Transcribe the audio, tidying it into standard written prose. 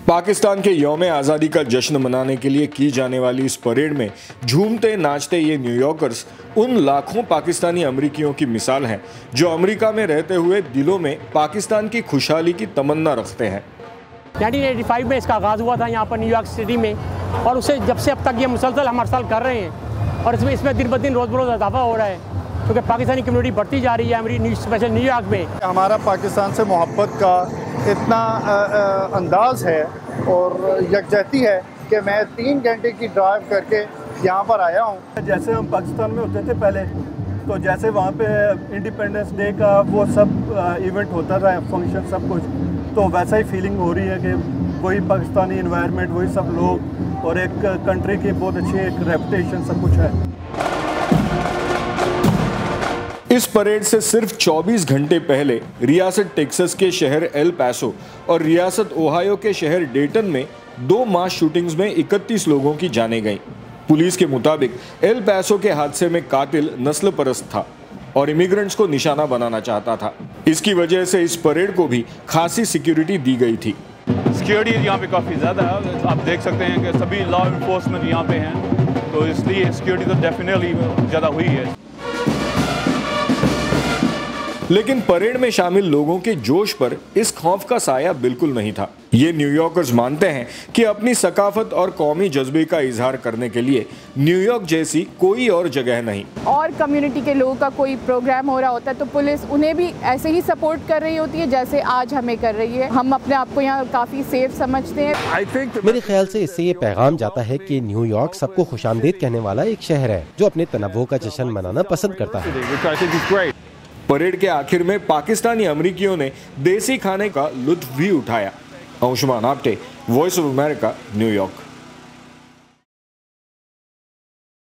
पाकिस्तान के यौम आज़ादी का जश्न मनाने के लिए की जाने वाली इस परेड में झूमते नाचते ये न्यूयॉर्कर्स उन लाखों पाकिस्तानी अमरीकियों की मिसाल हैं जो अमेरिका में रहते हुए दिलों में पाकिस्तान की खुशहाली की तमन्ना रखते हैं। 1985 में इसका आगाज़ हुआ था यहाँ पर न्यूयॉर्क सिटी में, और उससे जब से अब तक ये मुसलसल हम हर साल कर रहे हैं और इसमें दिन ब दिन रोज़ बरोज़ इजाफा हो रहा है क्योंकि पाकिस्तानी कम्युनिटी बढ़ती जा रही है स्पेशल न्यूयॉर्क में। हमारा पाकिस्तान से मोहब्बत का इतना अंदाज़ है और यकजहती है कि मैं 3 घंटे की ड्राइव करके यहाँ पर आया हूँ। जैसे हम पाकिस्तान में होते थे पहले, तो जैसे वहाँ पे इंडिपेंडेंस डे का वो सब इवेंट होता था, फंक्शन सब कुछ, तो वैसा ही फीलिंग हो रही है कि वही पाकिस्तानी इन्वायरमेंट, वही सब लोग और एक कंट्री की बहुत अच्छी एक रेपुटेशन सब कुछ है। इस परेड से सिर्फ 24 घंटे पहले रियासत टेक्सास के शहर एल पैसो और रियासत ओहायो के शहर डेटन में 2 मास शूटिंग्स में 31 लोगों की जानें गईं। पुलिस के मुताबिक एल पैसो के हादसे में कातिल नस्ल परस्त था और इमिग्रेंट्स को निशाना बनाना चाहता था। इसकी वजह से इस परेड को भी खासी सिक्योरिटी दी गई थी। सिक्योरिटी यहाँ पे काफ़ी ज़्यादा है, आप देख सकते हैं कि सभी लॉ इन्फोर्समेंट यहाँ पे हैं, तो इसलिए सिक्योरिटी तो डेफिनेटली ज़्यादा हुई है। लेकिन परेड में शामिल लोगों के जोश पर इस खौफ का साया बिल्कुल नहीं था। ये न्यूयॉर्कर्स मानते हैं कि अपनी सकाफत और कौमी जज्बे का इजहार करने के लिए न्यूयॉर्क जैसी कोई और जगह नहीं। और कम्युनिटी के लोगों का कोई प्रोग्राम हो रहा होता है तो पुलिस उन्हें भी ऐसे ही सपोर्ट कर रही होती है जैसे आज हमें कर रही है। हम अपने आप को यहाँ काफ़ी सेफ समझते हैं। मेरे ख्याल से इससे ये पैगाम जाता है कि न्यूयॉर्क सबको खुशामदीद कहने वाला एक शहर है जो अपने तनव्वुह का जश्न मनाना पसंद करता है। परेड के आखिर में पाकिस्तानी अमरीकियों ने देसी खाने का लुत्फ भी उठाया। Anshuman Apte, voice of America, New York.